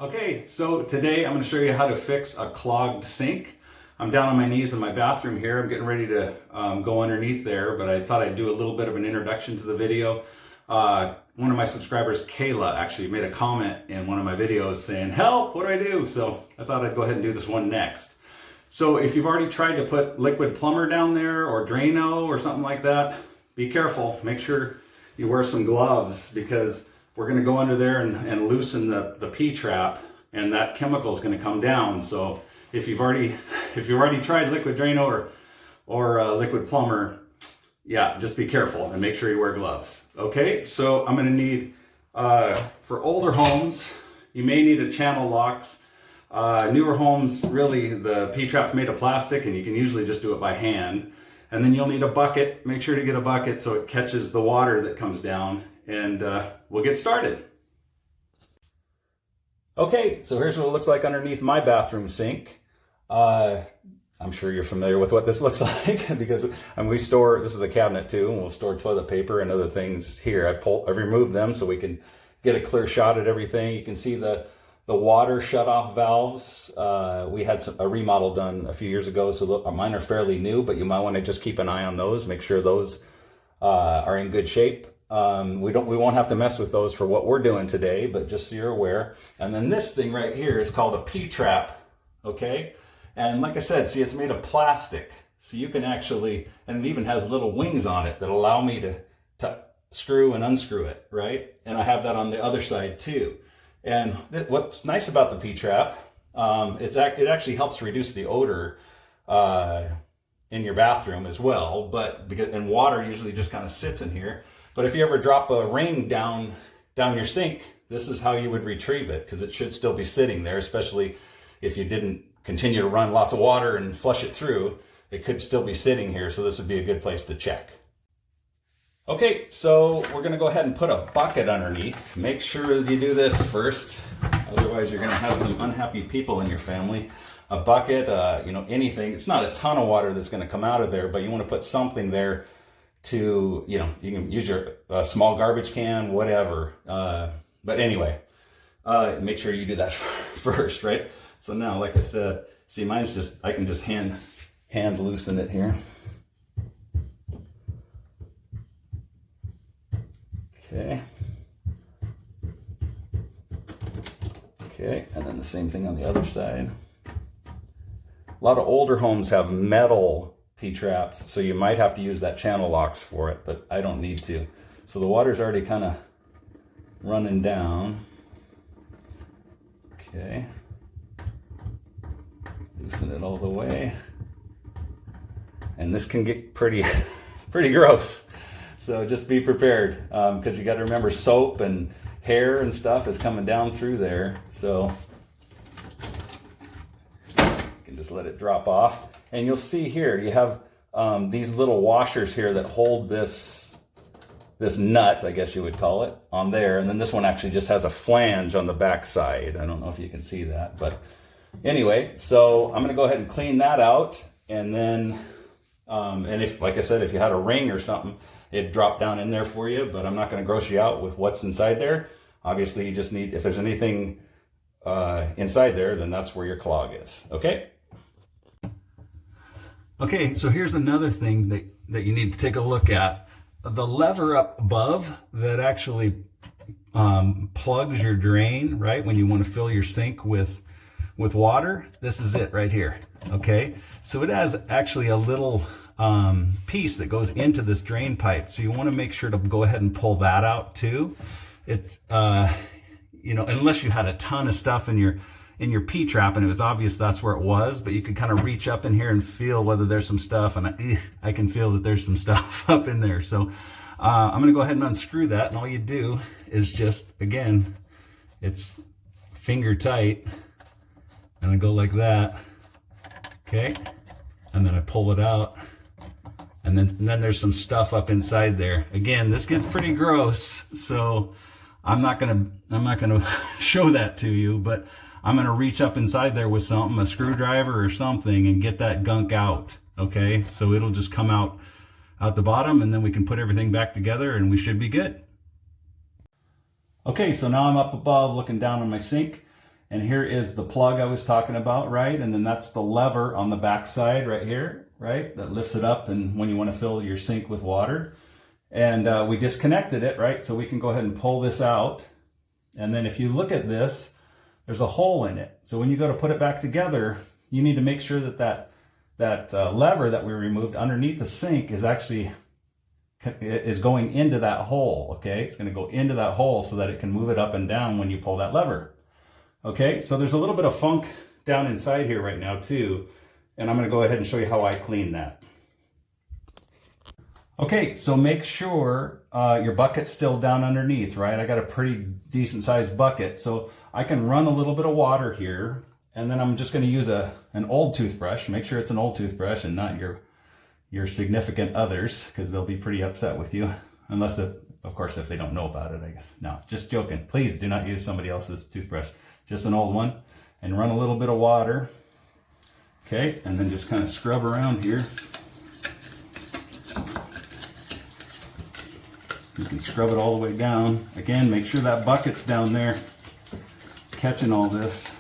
Okay, so today I'm going to show you how to fix a clogged sink. I'm down on my knees in my bathroom here. I'm getting ready to go underneath there, but I thought I'd do a little bit of an introduction to the video. One of my subscribers, Kayla, actually made a comment in one of my videos saying, "Help, what do I do?" So I thought I'd go ahead and do this one next. So if you've already tried to put Liquid Plumber down there or Draino or something like that, be careful. Make sure you wear some gloves because we're going to go under there and loosen the P-trap, and that chemical is going to come down. So if you've already tried Liquid Draino or Liquid Plumber, yeah, just be careful and make sure you wear gloves. Okay, so I'm going to need, for older homes, you may need a channel locks. Newer homes, really, the P-trap's made of plastic and you can usually just do it by hand. And then you'll need a bucket. Make sure to get a bucket so it catches the water that comes down, and we'll get started. Okay, so here's what it looks like underneath my bathroom sink. I'm sure you're familiar with what this looks like because we store, this is a cabinet too, and we'll store toilet paper and other things here. I've removed them so we can get a clear shot at everything. You can see the water shut-off valves. We had a remodel done a few years ago, so mine are fairly new, but you might want to just keep an eye on those, make sure those are in good shape. We won't have to mess with those for what we're doing today, but just so you're aware. And then this thing right here is called a P-trap, okay? And like I said, see, it's made of plastic, so you can actually, and it even has little wings on it that allow me to screw and unscrew it, right? And I have that on the other side too. And what's nice about the P-trap, it actually helps reduce the odor in your bathroom as well. And water usually just kind of sits in here. But if you ever drop a ring down your sink, this is how you would retrieve it, because it should still be sitting there, especially if you didn't continue to run lots of water and flush it through. It could still be sitting here, so this would be a good place to check. Okay, so we're going to go ahead and put a bucket underneath. Make sure that you do this first, otherwise you're going to have some unhappy people in your family. A bucket, anything. It's not a ton of water that's going to come out of there, but you want to put something there to, you can use your small garbage can, whatever. But anyway, make sure you do that first, right? So now, like I said, see, mine's just, I can just hand loosen it here. Okay, and then the same thing on the other side. A lot of older homes have metal P-traps, so you might have to use that channel locks for it, but I don't need to. So the water's already kind of running down. Okay. Loosen it all the way. And this can get pretty gross. So just be prepared, because you got to remember soap and hair and stuff is coming down through there. So you can just let it drop off. And you'll see here, you have these little washers here that hold this nut, I guess you would call it, on there. And then this one actually just has a flange on the back side. I don't know if you can see that, but anyway, so I'm going to go ahead and clean that out. And then, and if, like I said, if you had a ring or something, it'd drop down in there for you, but I'm not going to gross you out with what's inside there. Obviously, you just need, if there's anything inside there, then that's where your clog is, okay? Okay, so here's another thing that you need to take a look at. The lever up above that actually plugs your drain, right, when you want to fill your sink with water, this is it right here, okay? So it has actually a little piece that goes into this drain pipe, so you want to make sure to go ahead and pull that out too. It's unless you had a ton of stuff in your P-trap and it was obvious that's where it was, but you could kind of reach up in here and feel whether there's some stuff, and I can feel that there's some stuff up in there. So I'm gonna go ahead and unscrew that, and all you do is just, again, it's finger tight, and I go like that, okay, and then I pull it out. And then there's some stuff up inside there. Again, this gets pretty gross, so I'm not gonna show that to you, but I'm gonna reach up inside there with something, a screwdriver or something, and get that gunk out. Okay, so it'll just come out the bottom, and then we can put everything back together, and we should be good. Okay, so now I'm up above looking down on my sink, And here is the plug I was talking about, right? And then that's the lever on the back side right here, right? That lifts it up and when you want to fill your sink with water. And we disconnected it, right? So we can go ahead and pull this out. And then if you look at this, there's a hole in it. So when you go to put it back together, you need to make sure that lever that we removed underneath the sink is actually going into that hole, okay? It's gonna go into that hole so that it can move it up and down when you pull that lever. Okay, so there's a little bit of funk down inside here right now too, and I'm gonna go ahead and show you how I clean that. Okay, so make sure your bucket's still down underneath, right? I got a pretty decent sized bucket, so I can run a little bit of water here, and then I'm just gonna use an old toothbrush. Make sure it's an old toothbrush and not your significant others, because they'll be pretty upset with you, unless, of course, if they don't know about it, I guess. No, just joking. Please do not use somebody else's toothbrush. Just an old one, and run a little bit of water. Okay, and then just kind of scrub around here. You can scrub it all the way down. Again, make sure that bucket's down there catching all this.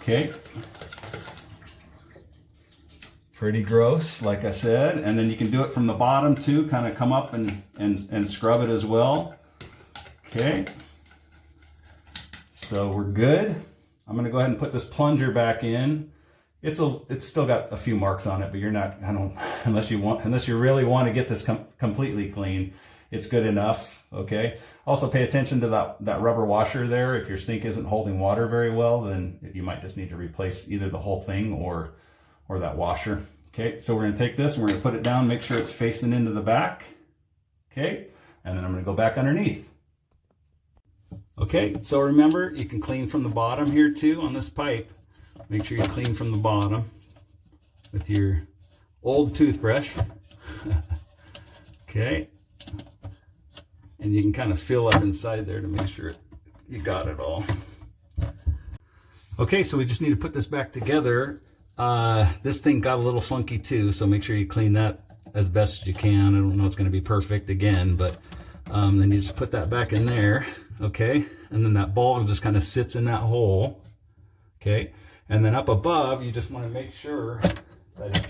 Okay. Pretty gross, like I said. And then you can do it from the bottom too, kind of come up and scrub it as well. Okay. So we're good. I'm gonna go ahead and put this plunger back in. It's still got a few marks on it, but you're not, unless you really want to get this completely clean, it's good enough, okay? Also pay attention to that rubber washer there. If your sink isn't holding water very well, then you might just need to replace either the whole thing or that washer. Okay, so we're gonna take this and we're gonna put it down, make sure it's facing into the back, okay? And then I'm gonna go back underneath. Okay, so remember, you can clean from the bottom here too on this pipe. Make sure you clean from the bottom with your old toothbrush. Okay. And you can kind of feel up inside there to make sure you got it all. Okay, so we just need to put this back together. This thing got a little funky too, so make sure you clean that as best as you can. I don't know it's going to be perfect again, but then you just put that back in there. Okay, and then that ball just kind of sits in that hole. Okay, and then up above, you just want to make sure that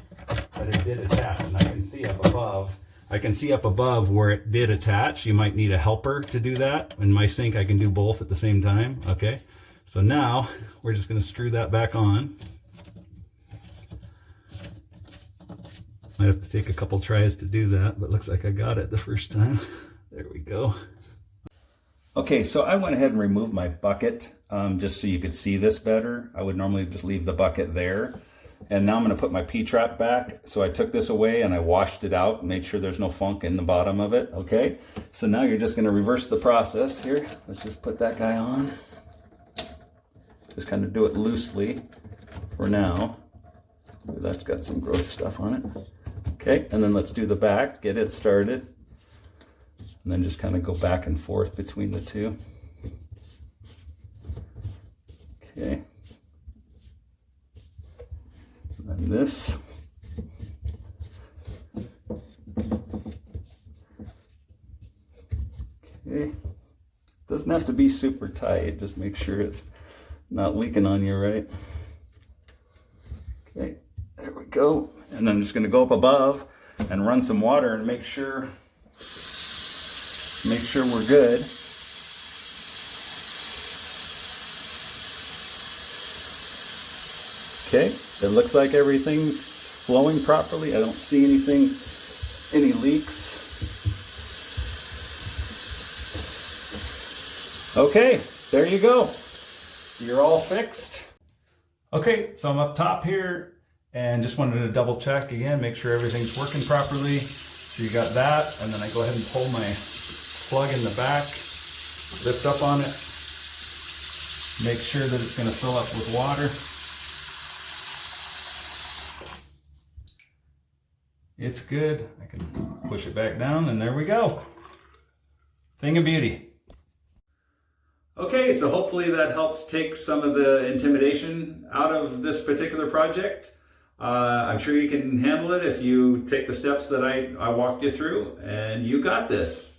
it did attach. And I can see up above. I can see up above where it did attach. You might need a helper to do that. In my sink, I can do both at the same time. Okay, so now we're just going to screw that back on. Might have to take a couple tries to do that, but looks like I got it the first time. There we go. Okay, so I went ahead and removed my bucket just so you could see this better. I would normally just leave the bucket there. And now I'm going to put my P-trap back. So I took this away and I washed it out and made sure there's no funk in the bottom of it. Okay, so now you're just going to reverse the process here. Let's just put that guy on. Just kind of do it loosely for now. That's got some gross stuff on it. Okay, and then let's do the back, get it started. And then just kind of go back and forth between the two. Okay. And then this. Okay. Doesn't have to be super tight, just make sure it's not leaking on you, right? Okay, there we go. And then I'm just going to go up above and run some water and make sure we're good. Okay, it looks like everything's flowing properly. I don't see any leaks. Okay, there you go. You're all fixed. Okay, so I'm up top here and just wanted to double check again, make sure everything's working properly. So you got that, and then I go ahead and pull my plug in the back, lift up on it, make sure that it's going to fill up with water. It's good. I can push it back down, and there we go. Thing of beauty. Okay, so hopefully that helps take some of the intimidation out of this particular project. I'm sure you can handle it if you take the steps that I walked you through, and you got this.